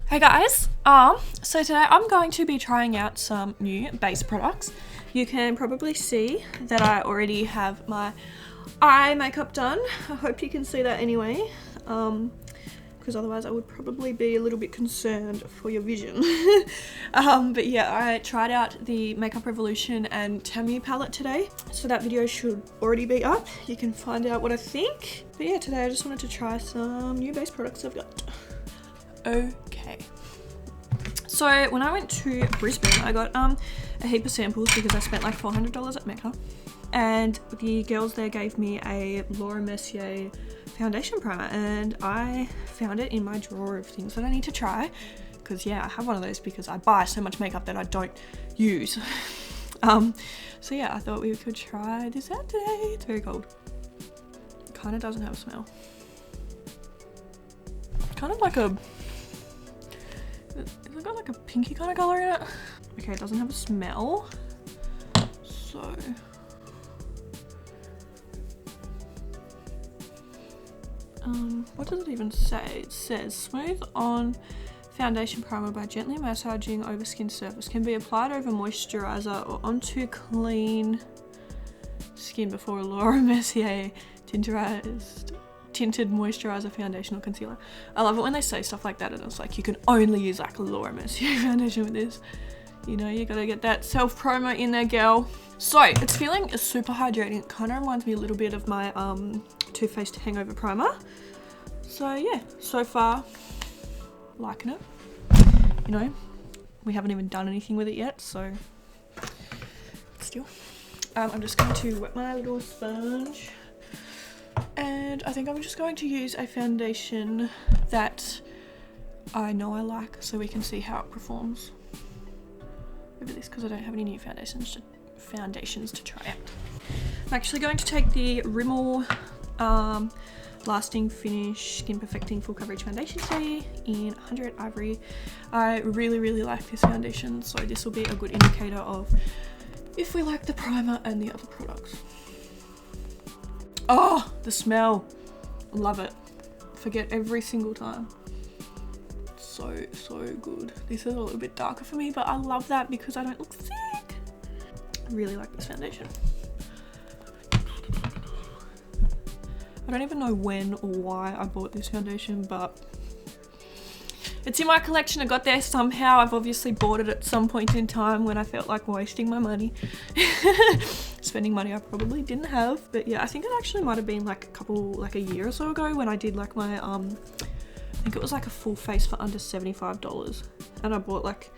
Hey guys, so today I'm going to be trying out some new base products. You can probably see that I already have my eye makeup done. I hope you can see that anyway, because otherwise I would probably be a little bit concerned for your vision. But yeah, I tried out the Makeup Revolution and Tamu palette today, so that video should already be up. You can find out what I think. But yeah, today I just wanted to try some new base products I've got. Okay, so when I went to Brisbane, I got a heap of samples because I spent like $400 at Mecca, and the girls there gave me a Laura Mercier foundation primer, and I found it in my drawer of things that I need to try because yeah, I have one of those because I buy so much makeup that I don't use. So yeah, I thought we could try this out today. It's very cold. It kind of doesn't have a smell. Kind of like a... Has it got like a pinky kind of color in it? Okay, it doesn't have a smell. So... what does it even say? It says, smooth on foundation primer by gently massaging over skin surface. Can be applied over moisturizer or onto clean skin before Laura Mercier tinted moisturizer, foundation or concealer. I love it when they say stuff like that and it's like you can only use like Laura Mercier foundation with this. You know, you gotta get that self promo in there, girl. So it's feeling super hydrating. It kind of reminds me a little bit of my Too Faced Hangover primer. So yeah, so far liking it. You know, we haven't even done anything with it yet, so still. I'm just going to wet my little sponge. And I think I'm just going to use a foundation that I know I like so we can see how it performs over this because I don't have any new foundations to try out. I'm actually going to take the Rimmel Lasting Finish Skin Perfecting Full Coverage Foundation today in 100 Ivory. I really like this foundation, so this will be a good indicator of if we like the primer and the other products. Oh, the smell. Love it. Forget every single time. So good. This is a little bit darker for me, but I love that because I don't look sick. I really like this foundation. I don't even know when or why I bought this foundation, but it's in my collection. I got there somehow. I've obviously bought it at some point in time when I felt like wasting my money. Spending money I probably didn't have. But yeah, I think it actually might have been like a year or so ago when I did like my, I think it was like a full face for under $75. And I bought like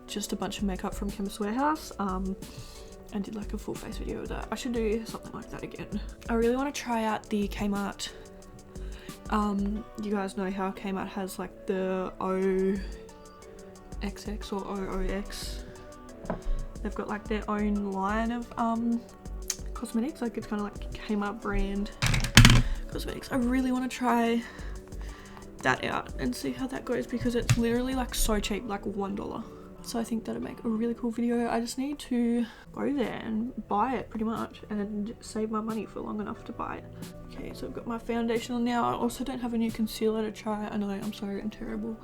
just a bunch of makeup from Chemist Warehouse. And did like a full face video of that. I should do something like that again. I really want to try out the Kmart. You guys know how Kmart has like the OXX or OOX. They've got like their own line of cosmetics. Like it's kind of like Kmart brand cosmetics. I really want to try that out and see how that goes because it's literally like so cheap, like $1. So I think that'd make a really cool video. I just need to go there and buy it pretty much and save my money for long enough to buy it. Okay, so I've got my foundation on now. I also don't have a new concealer to try. I know, I'm sorry, I'm terrible.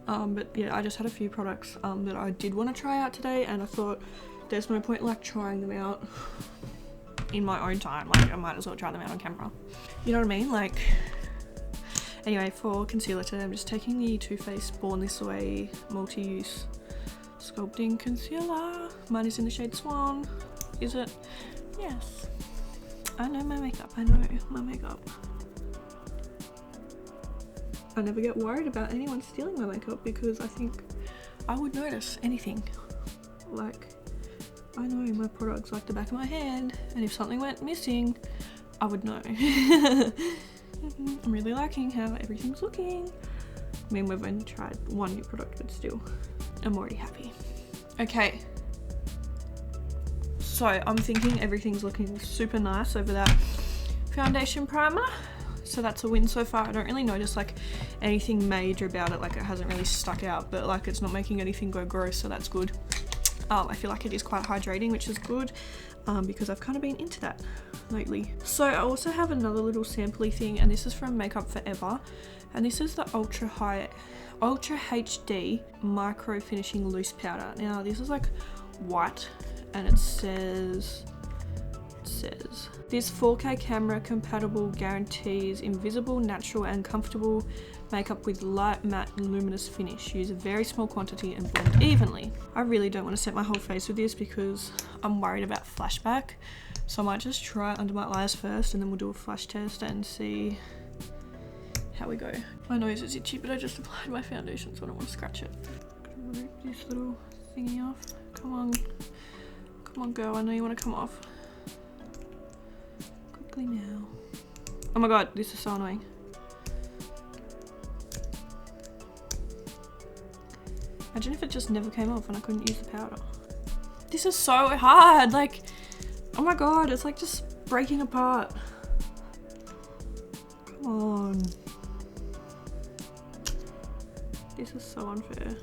But yeah, I just had a few products that I did want to try out today, and I thought there's no point like trying them out in my own time. Like I might as well try them out on camera. You know what I mean? Like, anyway, for concealer today, I'm just taking the Too Faced Born This Way multi-use sculpting concealer. Mine is in the shade Swan. Is it? Yes. I know my makeup. I know my makeup. I never get worried about anyone stealing my makeup because I think I would notice anything. Like, I know my products like the back of my hand, and if something went missing, I would know. I'm really liking how everything's looking. I mean, we've only tried one new product, but still, I'm already happy. Okay. So I'm thinking everything's looking super nice over that foundation primer. So that's a win so far. I don't really notice like anything major about it. Like it hasn't really stuck out, but like it's not making anything go gross, so that's good. I feel like it is quite hydrating, which is good because I've kind of been into that. lately. So I also have another little sampley thing, and this is from Makeup Forever, and this is the Ultra HD Micro Finishing Loose Powder. Now this is like white, and it says this 4K camera compatible guarantees invisible, natural and comfortable makeup with light matte luminous finish. Use a very small quantity and blend evenly. I really don't want to set my whole face with this because I'm worried about flashback, so I might just try it under my eyes first and then we'll do a flash test and see how we go. My nose is itchy, but I just applied my foundation, so I don't want to scratch it. I'm gonna rip this little thingy off. Come on girl, I know you want to come off. Quickly now. Oh my god, this is so annoying. Imagine if it just never came off and I couldn't use the powder. This is so hard, like, oh my god, it's like just breaking apart. Come on. This is so unfair.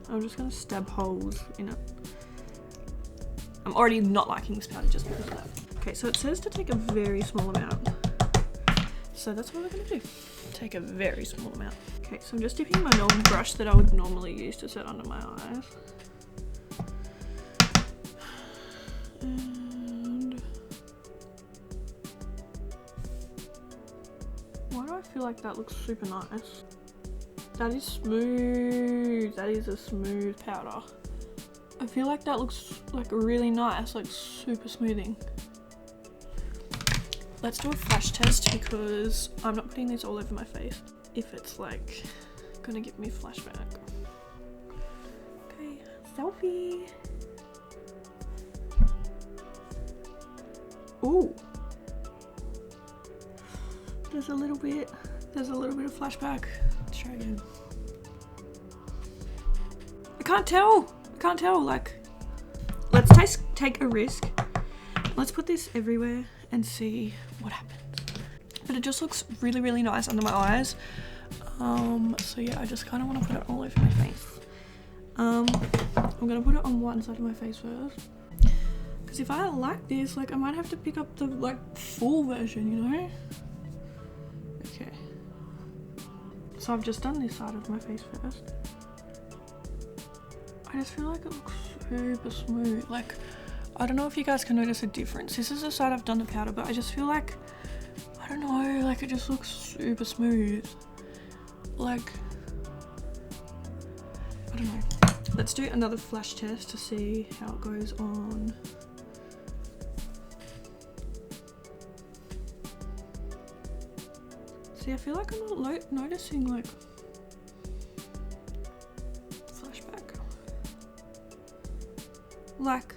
I'm just gonna stab holes in it. I'm already not liking this powder just because of that. Okay, so it says to take a very small amount. So that's what we're gonna do. Take a very small amount. Okay, so I'm just dipping my normal brush that I would normally use to set under my eyes. And why do I feel like that looks super nice? That is smooth. That is a smooth powder. I feel like that looks like really nice, like super smoothing. Let's do a flash test because I'm not putting this all over my face if it's like gonna give me flashback. Okay, selfie. Ooh. There's a little bit of flashback. Let's try again. I can't tell, like, let's take a risk. Let's put this everywhere and see what happens. But it just looks really, really nice under my eyes. So yeah, I just kind of want to put it all over my face. I'm gonna put it on one side of my face first. Because if I like this, like, I might have to pick up the, like, full version, you know? Okay. So I've just done this side of my face first. I just feel like it looks super smooth. Like, I don't know if you guys can notice a difference. This is the side I've done the powder, but I just feel like, I don't know, like it just looks super smooth. Like, I don't know. Let's do another flash test to see how it goes on. See, I feel like I'm not noticing like flashback. Like,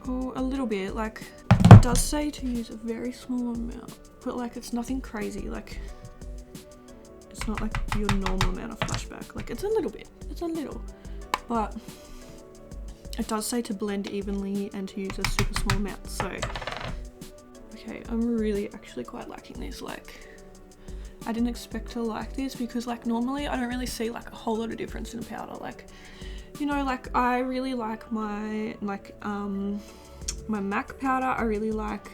oh, a little bit. Like, it does say to use a very small amount, but like it's nothing crazy. Like, it's not like your normal amount of flashback. Like, it's a little bit. It's a little, but it does say to blend evenly and to use a super small amount. So, okay, I'm really actually quite liking this. Like, I didn't expect to like this because like normally I don't really see like a whole lot of difference in a powder. Like, you know, like I really like my my MAC powder. I really like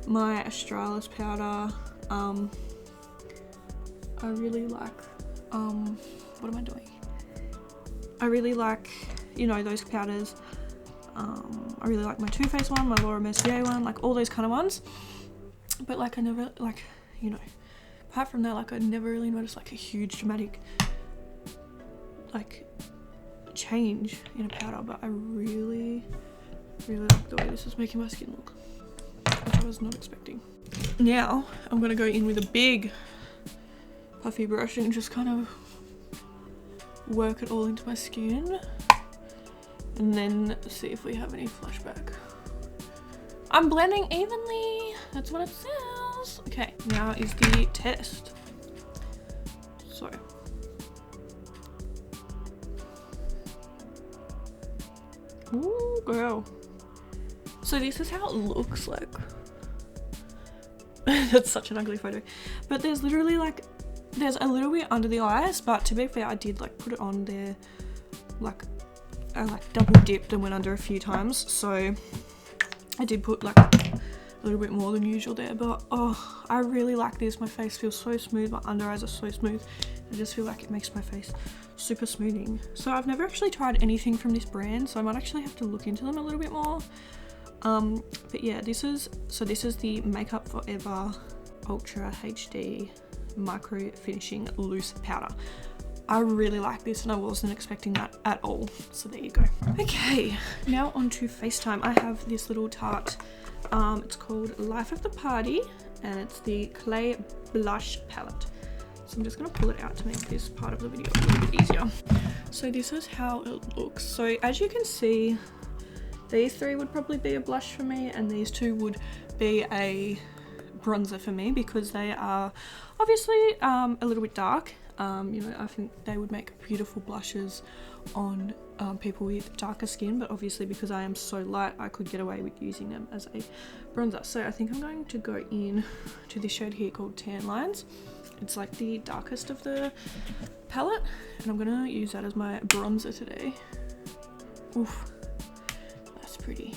my Australis powder. I really like what am I doing? I really like, you know, those powders. I really like my Too Faced one, my Laura Mercier one, like all those kind of ones. But like I never, like, you know, apart from that, like I never really noticed like a huge dramatic like change in a powder. But I really, really like the way this is making my skin look, which I was not expecting. Now I'm gonna go in with a big puffy brush and just kind of work it all into my skin and then see if we have any flashback. I'm blending evenly, that's what it says. Okay, now is the test. So, ooh girl. So this is how it looks like. That's such an ugly photo. But there's literally like, there's a little bit under the eyes, but to be fair, I did like put it on there, like I like double dipped and went under a few times. So I did put like a little bit more than usual there, but oh, I really like this. My face feels so smooth, my under eyes are so smooth. I just feel like it makes my face super smoothing. So I've never actually tried anything from this brand, so I might actually have to look into them a little bit more. But yeah, this is the Makeup Forever Ultra HD Micro Finishing Loose Powder. I really like this and I wasn't expecting that at all, so there you go. Okay, now on to FaceTime. I have this little Tarte, it's called Life of the Party, and it's the Clay Blush Palette. So I'm just going to pull it out to make this part of the video a little bit easier. So this is how it looks. So as you can see, these three would probably be a blush for me, and these two would be a bronzer for me because they are obviously a little bit dark. You know, I think they would make beautiful blushes on people with darker skin, but obviously because I am so light, I could get away with using them as a bronzer. So I think I'm going to go in to this shade here called Tan Lines. It's like the darkest of the palette, and I'm gonna use that as my bronzer today. Oof, that's pretty.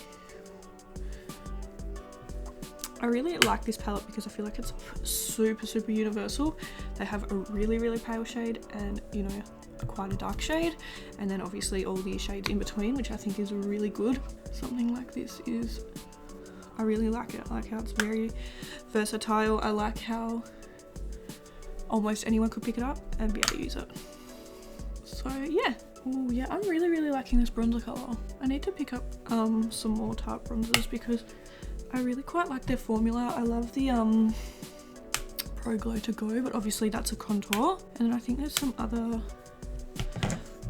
I really like this palette because I feel like it's super universal. They have a really pale shade and, you know, quite a dark shade, and then obviously all these shades in between, which I think is really good. Something like this is, I really like it. I like how it's very versatile. I like how almost anyone could pick it up and be able to use it. So yeah. Oh yeah, I'm really liking this bronzer color. I need to pick up some more Tarte bronzers because I really quite like their formula. I love the Pro Glow to Go, but obviously that's a contour. And then I think there's some other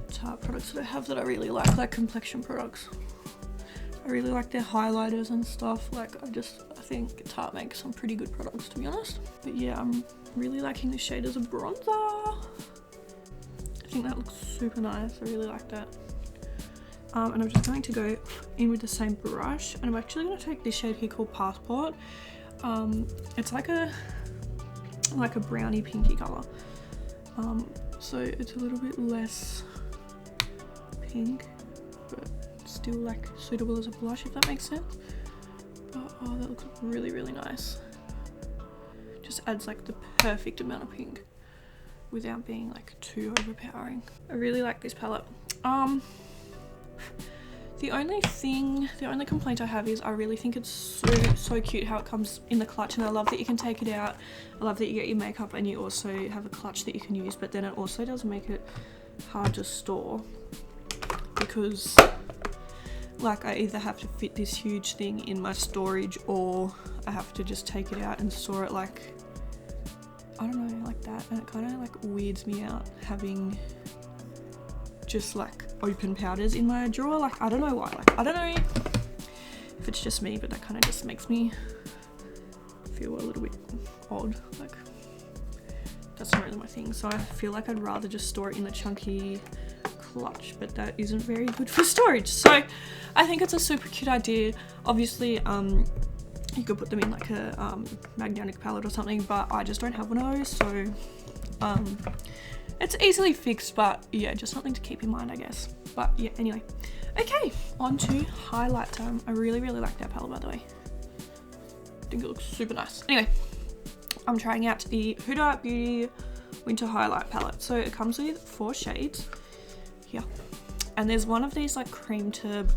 Tarte products that I have that I really like complexion products. I really like their highlighters and stuff. Like I think Tarte makes some pretty good products, to be honest. But yeah, I'm really liking this shade as a bronzer. I think that looks super nice. I really like that. And I'm just going to go in with the same brush, and I'm actually going to take this shade here called Passport. It's like a brownie pinky color. So it's a little bit less pink, but still like suitable as a blush, if that makes sense. But oh, that looks really nice. Just adds like the perfect amount of pink without being like too overpowering. I really like this palette. The only complaint I have is I really think it's so cute how it comes in the clutch, and I love that you can take it out. I love that you get your makeup and you also have a clutch that you can use, but then it also does make it hard to store because like I either have to fit this huge thing in my storage or I have to just take it out and store it like, I don't know, like that, and it kind of like weirds me out having just like open powders in my drawer. Like I don't know why, like I don't know if it's just me, but that kind of just makes me feel a little bit odd. Like that's not really my thing, so I feel like I'd rather just store it in the chunky clutch, but that isn't very good for storage. So I think it's a super cute idea. Obviously you could put them in like a magnetic palette or something, but I just don't have one of those, so it's easily fixed, but yeah, just something to keep in mind, I guess. But yeah, anyway. Okay, on to highlight time. I really like that palette, by the way. I think it looks super nice. Anyway, I'm trying out the Huda Beauty Winter Highlight Palette. So it comes with 4 shades here. And there's one of these like cream tube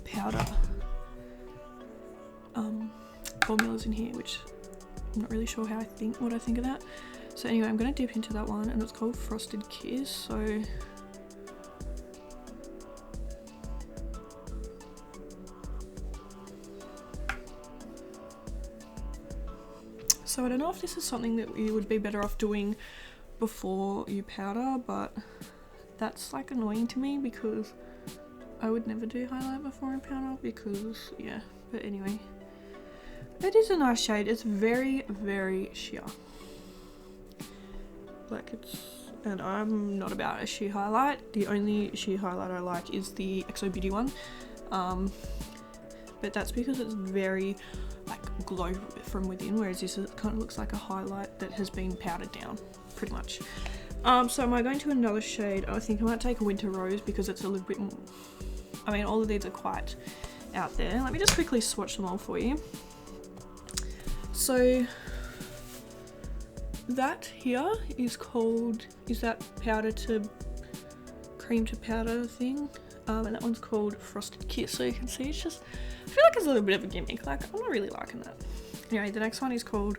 powder formulas in here, which I'm not really sure what I think of that. So anyway, I'm going to dip into that one, and it's called Frosted Kiss. So I don't know if this is something that you would be better off doing before you powder, but that's like annoying to me because I would never do highlight before I powder because yeah, but anyway. It is a nice shade. It's very sheer. Like and I'm not about a sheer highlight. The only sheer highlight I like is the XO Beauty one. But that's because it's very like glow from within, whereas this kind of looks like a highlight that has been powdered down, pretty much. So am I going to another shade? I think I might take a Winter Rose because it's a little bit more, I mean, all of these are quite out there. Let me just quickly swatch them all for you. So that here is that powder to cream to powder thing, and that one's called Frosted Kiss. So you can see it's just, I feel like it's a little bit of a gimmick, like I'm not really liking that. Anyway, the next one is called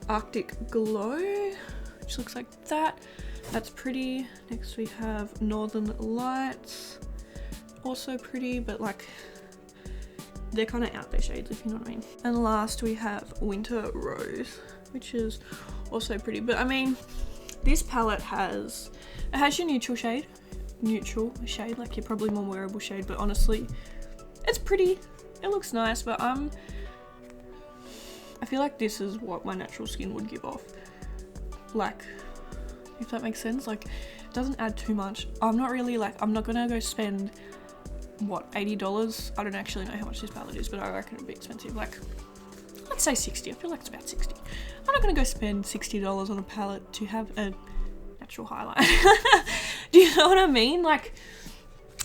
Arctic Glow, which looks like that. That's pretty. Next we have Northern Lights, also pretty, but like they're kind of out there shades, if you know what I mean. And last we have Winter Rose, which is also pretty, but I mean, this palette has your neutral shade, like your probably more wearable shade, but honestly, it's pretty, it looks nice, but I feel like this is what my natural skin would give off, like, if that makes sense. Like, it doesn't add too much. I'm not gonna go spend, what, $80? I don't actually know how much this palette is, but I reckon it'd be expensive. Like, let's say 60. I feel like it's about 60. I'm not gonna go spend $60 on a palette to have a natural highlight. Do you know what I mean? Like,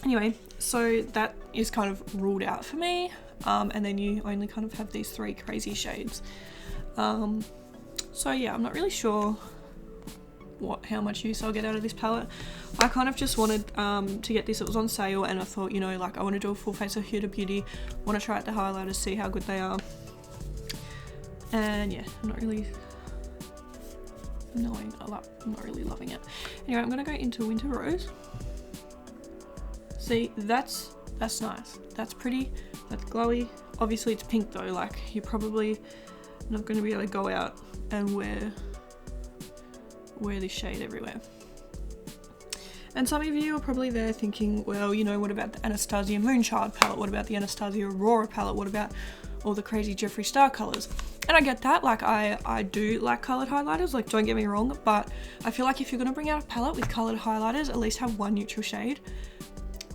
anyway, so that is kind of ruled out for me. And then you only kind of have these 3 crazy shades. So yeah, I'm not really sure how much use I'll get out of this palette. I kind of just wanted to get this. It was on sale, and I thought, you know, like, I want to do a full face of Huda Beauty, want to try out the highlighters, see how good they are. And yeah, I'm not really loving it. Anyway, I'm gonna go into Winter Rose. See, that's nice, that's pretty, that's glowy. Obviously it's pink though, like you're probably not going to be able to go out and wear this shade everywhere. And some of you are probably there thinking, well, you know, what about the Anastasia Moonchild palette? What about the Anastasia Aurora palette? What about all the crazy Jeffree Star colors? And I get that, like I do like colored highlighters, like don't get me wrong, but I feel like if you're gonna bring out a palette with colored highlighters, at least have one neutral shade.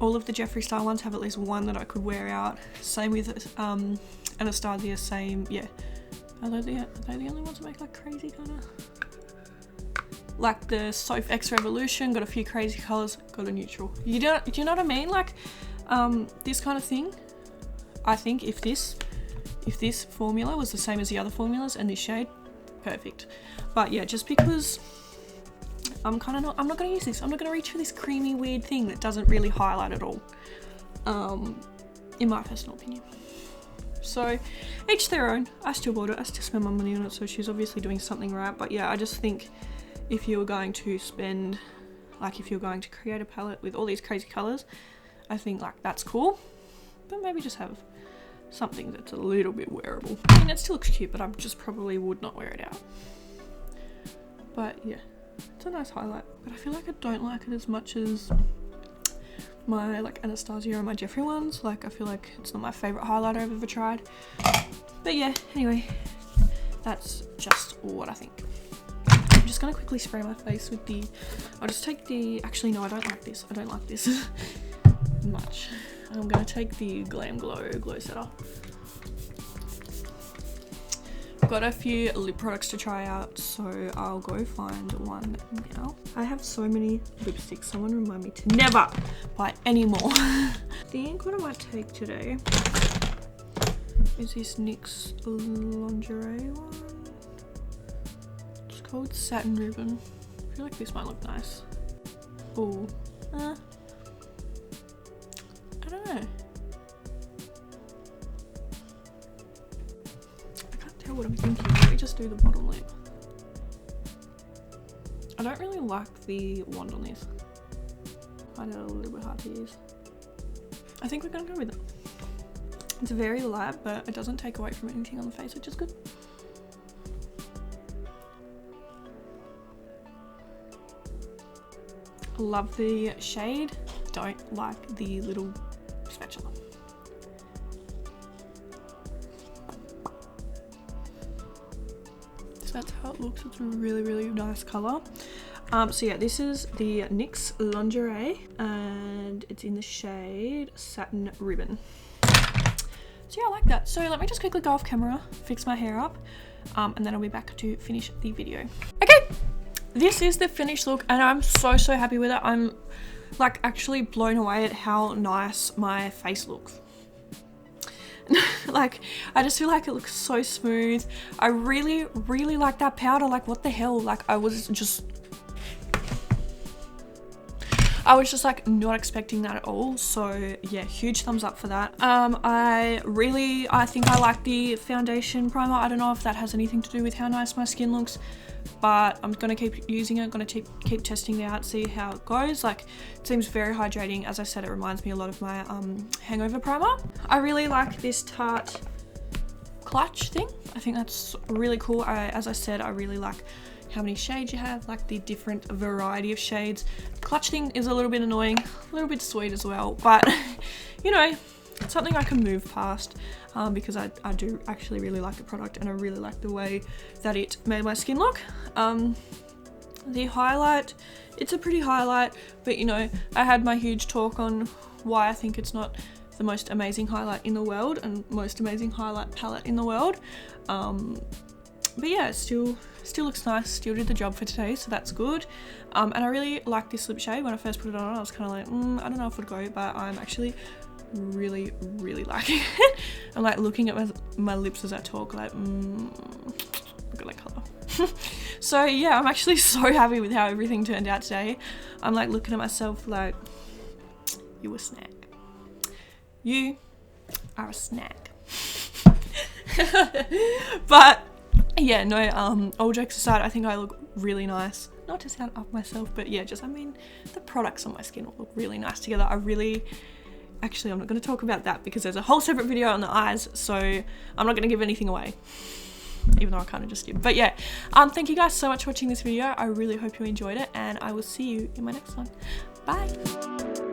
All of the Jeffree Star ones have at least one that I could wear out. Same with Anastasia, same, yeah. Are they the only ones that make like crazy kind of? Like the Soph X Revolution, got a few crazy colors, got a neutral. Do you know what I mean? Like this kind of thing. I think if this formula was the same as the other formulas and this shade, perfect. But yeah, just because I'm not gonna use this. I'm not gonna reach for this creamy weird thing that doesn't really highlight at all. In my personal opinion. So each their own. I still bought it, I still spent my money on it, so she's obviously doing something right. But yeah, I just think if you were going to spend, like if you're going to create a palette with all these crazy colors, I think like that's cool, but maybe just have something that's a little bit wearable. I mean, it still looks cute, but I just probably would not wear it out. But yeah, it's a nice highlight, but I feel like I don't like it as much as my like Anastasia and my Jeffree ones. Like I feel like it's not my favorite highlighter I've ever tried. But yeah, anyway, that's just what I think. I'm just gonna quickly spray my face with the, I'll just take the, actually no, I don't like this much. I'm gonna take the Glam Glow Glow Setter. I've got a few lip products to try out, so I'll go find one now. I have so many lipsticks, someone remind me to never buy any more. I think what I might take today is this NYX lingerie one. It's called Satin Ribbon. I feel like this might look nice. Oh, I don't know. I can't tell what I'm thinking. Let me just do the bottom lip. I don't really like the wand on this. I find it a little bit hard to use. I think we're gonna go with it. It's very light, but it doesn't take away from anything on the face, which is good. Love the shade. Don't like the little spatula. So that's how it looks. It's a really, really nice color. So yeah, this is the NYX Lingerie and it's in the shade Satin Ribbon. So yeah, I like that. So let me just quickly go off camera, fix my hair up, and then I'll be back to finish the video. Okay, this is the finished look and I'm so happy with it. I'm like actually blown away at how nice my face looks. Like, I just feel like it looks so smooth. I really like that powder. Like, what the hell? Like, I was just like not expecting that at all. So yeah, huge thumbs up for that. I think I like the foundation primer. I don't know if that has anything to do with how nice my skin looks, but I'm gonna keep using it. I'm gonna keep testing it out, see how it goes. Like, it seems very hydrating. As I said, it reminds me a lot of my hangover primer. I really like this Tarte clutch thing. I think that's really cool. As I said, I really like how many shades you have, like the different variety of shades. The clutch thing is a little bit annoying, a little bit sweet as well, but you know, it's something I can move past because I do actually really like the product, and I really like the way that it made my skin look. The highlight, it's a pretty highlight, but you know, I had my huge talk on why I think it's not the most amazing highlight in the world and most amazing highlight palette in the world. But yeah, it still looks nice, still did the job for today, so that's good. And I really like this lip shade. When I first put it on, I was kind of like, I don't know if it would go, but I'm actually really liking it. I'm like looking at my lips as I talk, like, look at that colour. So yeah, I'm actually so happy with how everything turned out today. I'm like looking at myself like, you a snack. You are a snack. But yeah, no, all jokes aside, I think I look really nice. Not to sound up myself, but yeah, just, I mean, the products on my skin will look really nice together. Actually, I'm not going to talk about that because there's a whole separate video on the eyes, so I'm not going to give anything away, even though I kind of just did. But yeah, thank you guys so much for watching this video. I really hope you enjoyed it, and I will see you in my next one. Bye.